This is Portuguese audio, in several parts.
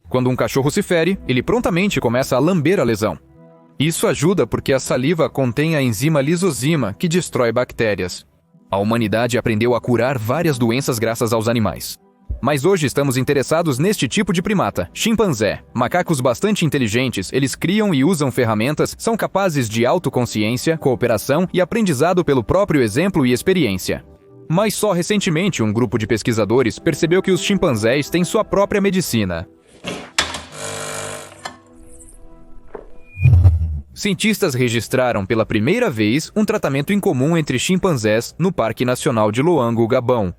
Quando um cachorro se fere, ele prontamente começa a lamber a lesão. Isso ajuda porque a saliva contém a enzima lisozima, que destrói bactérias. A humanidade aprendeu a curar várias doenças graças aos animais. Mas hoje estamos interessados neste tipo de primata, chimpanzé. Macacos bastante inteligentes, eles criam e usam ferramentas, são capazes de autoconsciência, cooperação e aprendizado pelo próprio exemplo e experiência. Mas só recentemente um grupo de pesquisadores percebeu que os chimpanzés têm sua própria medicina. Cientistas registraram pela primeira vez um tratamento incomum entre chimpanzés no Parque Nacional de Luango, Gabão.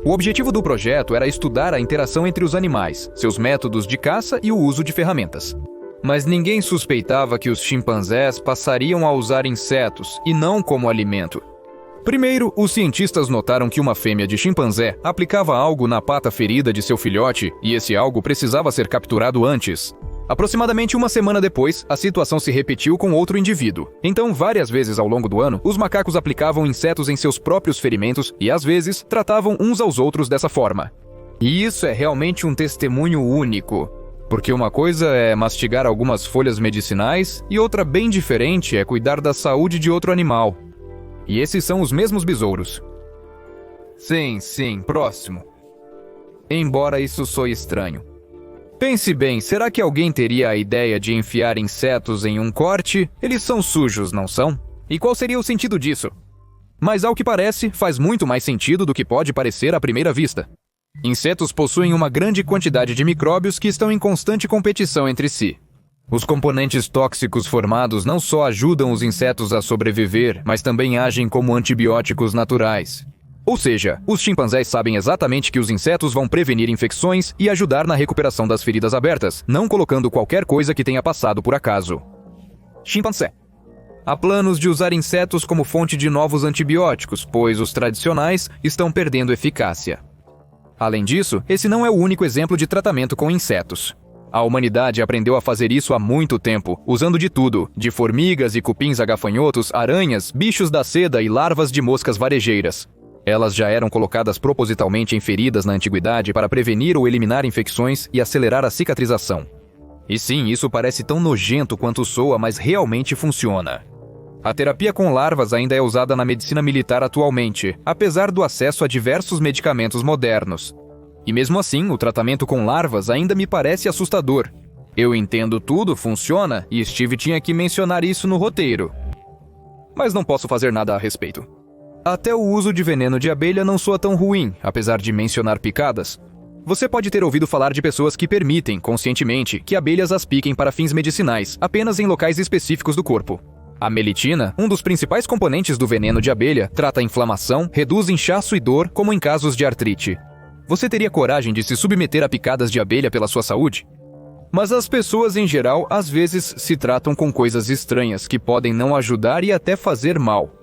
O objetivo do projeto era estudar a interação entre os animais, seus métodos de caça e o uso de ferramentas. Mas ninguém suspeitava que os chimpanzés passariam a usar insetos e não como alimento. Primeiro, os cientistas notaram que uma fêmea de chimpanzé aplicava algo na pata ferida de seu filhote e esse algo precisava ser capturado antes. Aproximadamente uma semana depois, a situação se repetiu com outro indivíduo. Então, várias vezes ao longo do ano, os macacos aplicavam insetos em seus próprios ferimentos e, às vezes, tratavam uns aos outros dessa forma. E isso é realmente um testemunho único. Porque uma coisa é mastigar algumas folhas medicinais e outra bem diferente é cuidar da saúde de outro animal. E esses são os mesmos besouros. Sim, próximo. Embora isso soe estranho. Pense bem, será que alguém teria a ideia de enfiar insetos em um corte? Eles são sujos, não são? E qual seria o sentido disso? Mas ao que parece, faz muito mais sentido do que pode parecer à primeira vista. Insetos possuem uma grande quantidade de micróbios que estão em constante competição entre si. Os componentes tóxicos formados não só ajudam os insetos a sobreviver, mas também agem como antibióticos naturais. Ou seja, os chimpanzés sabem exatamente que os insetos vão prevenir infecções e ajudar na recuperação das feridas abertas, não colocando qualquer coisa que tenha passado por acaso. Chimpanzé. Há planos de usar insetos como fonte de novos antibióticos, pois os tradicionais estão perdendo eficácia. Além disso, esse não é o único exemplo de tratamento com insetos. A humanidade aprendeu a fazer isso há muito tempo, usando de tudo, de formigas e cupins a gafanhotos, aranhas, bichos da seda e larvas de moscas varejeiras. Elas já eram colocadas propositalmente em feridas na antiguidade para prevenir ou eliminar infecções e acelerar a cicatrização. E sim, isso parece tão nojento quanto soa, mas realmente funciona. A terapia com larvas ainda é usada na medicina militar atualmente, apesar do acesso a diversos medicamentos modernos. E mesmo assim, o tratamento com larvas ainda me parece assustador. Eu entendo tudo, funciona, e Steve tinha que mencionar isso no roteiro. Mas não posso fazer nada a respeito. Até o uso de veneno de abelha não soa tão ruim, apesar de mencionar picadas. Você pode ter ouvido falar de pessoas que permitem, conscientemente, que abelhas as piquem para fins medicinais, apenas em locais específicos do corpo. A melitina, um dos principais componentes do veneno de abelha, trata inflamação, reduz inchaço e dor, como em casos de artrite. Você teria coragem de se submeter a picadas de abelha pela sua saúde? Mas as pessoas em geral, às vezes, se tratam com coisas estranhas que podem não ajudar e até fazer mal.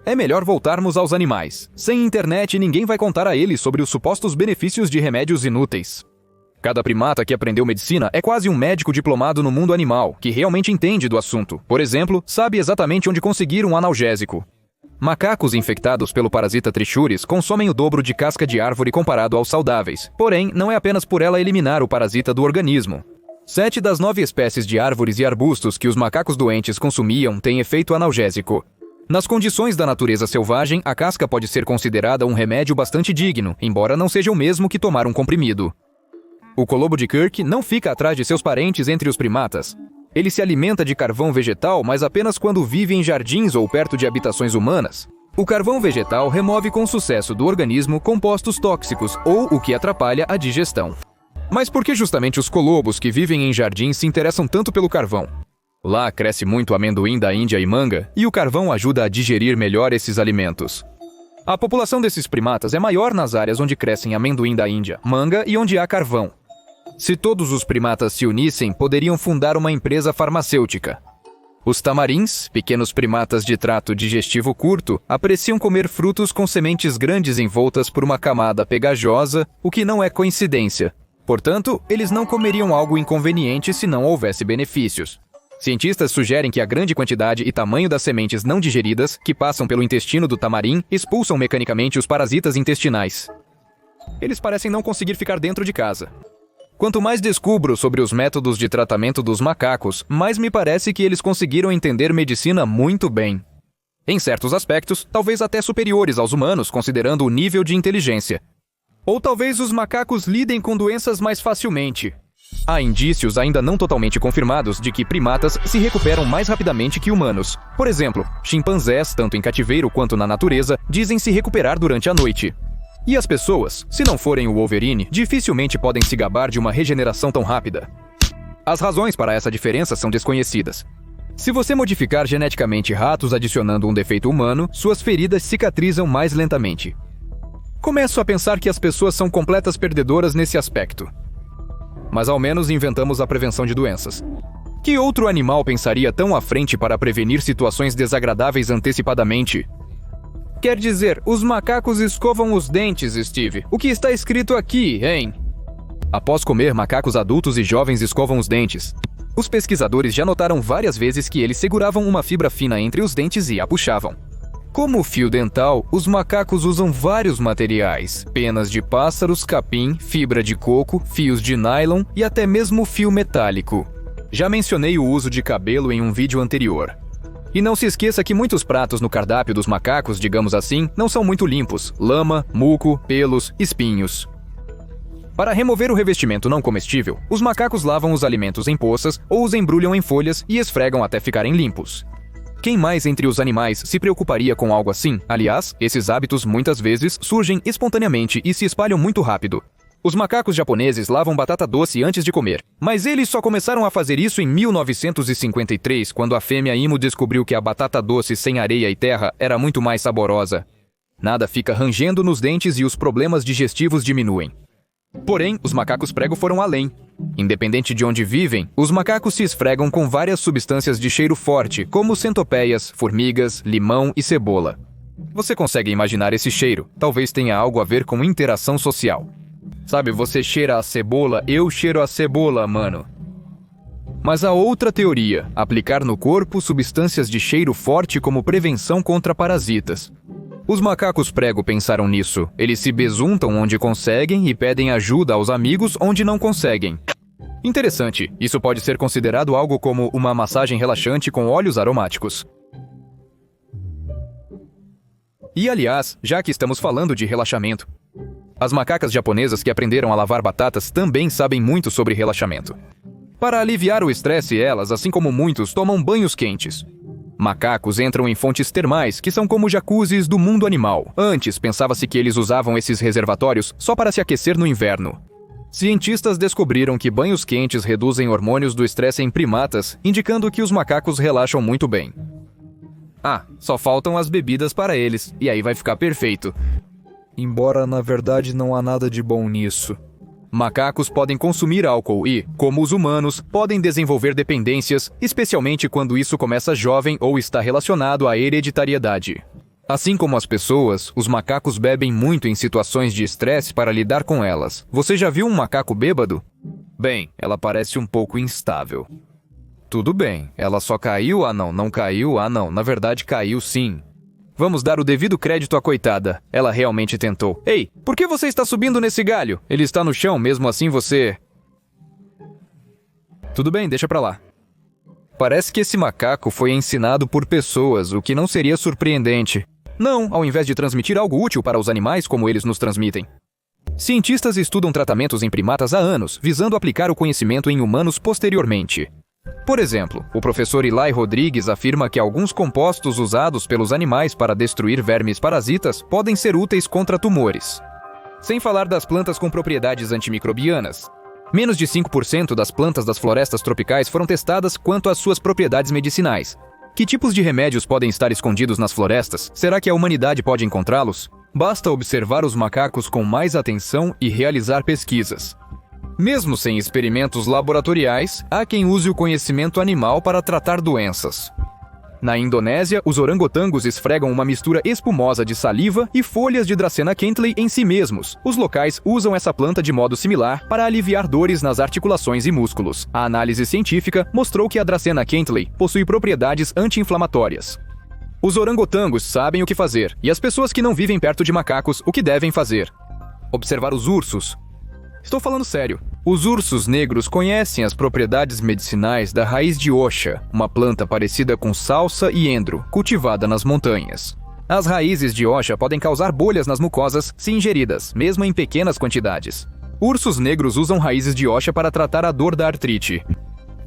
É melhor voltarmos aos animais. Sem internet, ninguém vai contar a eles sobre os supostos benefícios de remédios inúteis. Cada primata que aprendeu medicina é quase um médico diplomado no mundo animal, que realmente entende do assunto. Por exemplo, sabe exatamente onde conseguir um analgésico. Macacos infectados pelo parasita Trichuris consomem o dobro de casca de árvore comparado aos saudáveis. Porém, não é apenas por ela eliminar o parasita do organismo. 7 das 9 espécies de árvores e arbustos que os macacos doentes consumiam têm efeito analgésico. Nas condições da natureza selvagem, a casca pode ser considerada um remédio bastante digno, embora não seja o mesmo que tomar um comprimido. O colobo de Kirk não fica atrás de seus parentes entre os primatas. Ele se alimenta de carvão vegetal, mas apenas quando vive em jardins ou perto de habitações humanas. O carvão vegetal remove com sucesso do organismo compostos tóxicos ou o que atrapalha a digestão. Mas por que justamente os colobos que vivem em jardins se interessam tanto pelo carvão? Lá cresce muito amendoim da Índia e manga, e o carvão ajuda a digerir melhor esses alimentos. A população desses primatas é maior nas áreas onde crescem amendoim da Índia, manga e onde há carvão. Se todos os primatas se unissem, poderiam fundar uma empresa farmacêutica. Os tamarins, pequenos primatas de trato digestivo curto, apreciam comer frutos com sementes grandes envoltas por uma camada pegajosa, o que não é coincidência. Portanto, eles não comeriam algo inconveniente se não houvesse benefícios. Cientistas sugerem que a grande quantidade e tamanho das sementes não digeridas, que passam pelo intestino do tamarim, expulsam mecanicamente os parasitas intestinais. Eles parecem não conseguir ficar dentro de casa. Quanto mais descubro sobre os métodos de tratamento dos macacos, mais me parece que eles conseguiram entender medicina muito bem. Em certos aspectos, talvez até superiores aos humanos, considerando o nível de inteligência. Ou talvez os macacos lidem com doenças mais facilmente. Há indícios ainda não totalmente confirmados de que primatas se recuperam mais rapidamente que humanos. Por exemplo, chimpanzés, tanto em cativeiro quanto na natureza, dizem se recuperar durante a noite. E as pessoas, se não forem o Wolverine, dificilmente podem se gabar de uma regeneração tão rápida. As razões para essa diferença são desconhecidas. Se você modificar geneticamente ratos adicionando um defeito humano, suas feridas cicatrizam mais lentamente. Começo a pensar que as pessoas são completas perdedoras nesse aspecto. Mas ao menos inventamos a prevenção de doenças. Que outro animal pensaria tão à frente para prevenir situações desagradáveis antecipadamente? Quer dizer, os macacos escovam os dentes, Steve. O que está escrito aqui, hein? Após comer, macacos adultos e jovens escovam os dentes. Os pesquisadores já notaram várias vezes que eles seguravam uma fibra fina entre os dentes e a puxavam. Como fio dental, os macacos usam vários materiais: penas de pássaros, capim, fibra de coco, fios de nylon e até mesmo fio metálico. Já mencionei o uso de cabelo em um vídeo anterior. E não se esqueça que muitos pratos no cardápio dos macacos, digamos assim, não são muito limpos: lama, muco, pelos, espinhos. Para remover o revestimento não comestível, os macacos lavam os alimentos em poças ou os embrulham em folhas e esfregam até ficarem limpos. Quem mais entre os animais se preocuparia com algo assim? Aliás, esses hábitos muitas vezes surgem espontaneamente e se espalham muito rápido. Os macacos japoneses lavam batata doce antes de comer, mas eles só começaram a fazer isso em 1953, quando a fêmea imo descobriu que a batata doce sem areia e terra era muito mais saborosa. Nada fica rangendo nos dentes e os problemas digestivos diminuem. Porém, os macacos prego foram além. Independente de onde vivem, os macacos se esfregam com várias substâncias de cheiro forte, como centopeias, formigas, limão e cebola. Você consegue imaginar esse cheiro? Talvez tenha algo a ver com interação social. Sabe, você cheira a cebola, eu cheiro a cebola, mano. Mas há outra teoria: aplicar no corpo substâncias de cheiro forte como prevenção contra parasitas. Os macacos prego pensaram nisso. Eles se besuntam onde conseguem e pedem ajuda aos amigos onde não conseguem. Interessante, isso pode ser considerado algo como uma massagem relaxante com óleos aromáticos. E aliás, já que estamos falando de relaxamento, as macacas japonesas que aprenderam a lavar batatas também sabem muito sobre relaxamento. Para aliviar o estresse, elas, assim como muitos, tomam banhos quentes. Macacos entram em fontes termais, que são como jacuzzis do mundo animal. Antes, pensava-se que eles usavam esses reservatórios só para se aquecer no inverno. Cientistas descobriram que banhos quentes reduzem hormônios do estresse em primatas, indicando que os macacos relaxam muito bem. Ah, só faltam as bebidas para eles, e aí vai ficar perfeito. Embora, na verdade, não há nada de bom nisso. Macacos podem consumir álcool e, como os humanos, podem desenvolver dependências, especialmente quando isso começa jovem ou está relacionado à hereditariedade. Assim como as pessoas, os macacos bebem muito em situações de estresse para lidar com elas. Você já viu um macaco bêbado? Bem, ela parece um pouco instável. Tudo bem, ela só caiu? Ah não, não caiu? Ah não, na verdade caiu sim. Vamos dar o devido crédito à coitada. Ela realmente tentou. Ei, por que você está subindo nesse galho? Ele está no chão, mesmo assim você... Tudo bem, deixa pra lá. Parece que esse macaco foi ensinado por pessoas, o que não seria surpreendente. Não, ao invés de transmitir algo útil para os animais como eles nos transmitem. Cientistas estudam tratamentos em primatas há anos, visando aplicar o conhecimento em humanos posteriormente. Por exemplo, o professor Eli Rodrigues afirma que alguns compostos usados pelos animais para destruir vermes parasitas podem ser úteis contra tumores. Sem falar das plantas com propriedades antimicrobianas. Menos de 5% das plantas das florestas tropicais foram testadas quanto às suas propriedades medicinais. Que tipos de remédios podem estar escondidos nas florestas? Será que a humanidade pode encontrá-los? Basta observar os macacos com mais atenção e realizar pesquisas. Mesmo sem experimentos laboratoriais, há quem use o conhecimento animal para tratar doenças. Na Indonésia, os orangotangos esfregam uma mistura espumosa de saliva e folhas de Dracena kentley em si mesmos. Os locais usam essa planta de modo similar para aliviar dores nas articulações e músculos. A análise científica mostrou que a Dracena kentley possui propriedades anti-inflamatórias. Os orangotangos sabem o que fazer, e as pessoas que não vivem perto de macacos o que devem fazer. Observar os ursos. Estou falando sério. Os ursos negros conhecem as propriedades medicinais da raiz de Osha, uma planta parecida com salsa e endro, cultivada nas montanhas. As raízes de Osha podem causar bolhas nas mucosas se ingeridas, mesmo em pequenas quantidades. Ursos negros usam raízes de Osha para tratar a dor da artrite.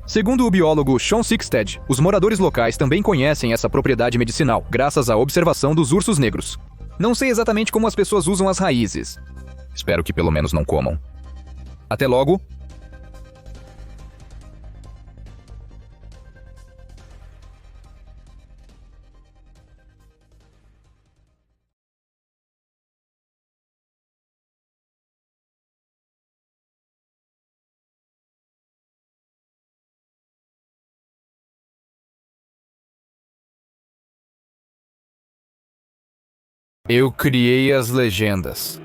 Segundo o biólogo Sean Sixted, os moradores locais também conhecem essa propriedade medicinal, graças à observação dos ursos negros. Não sei exatamente como as pessoas usam as raízes. Espero que pelo menos não comam. Até logo! Eu criei as legendas.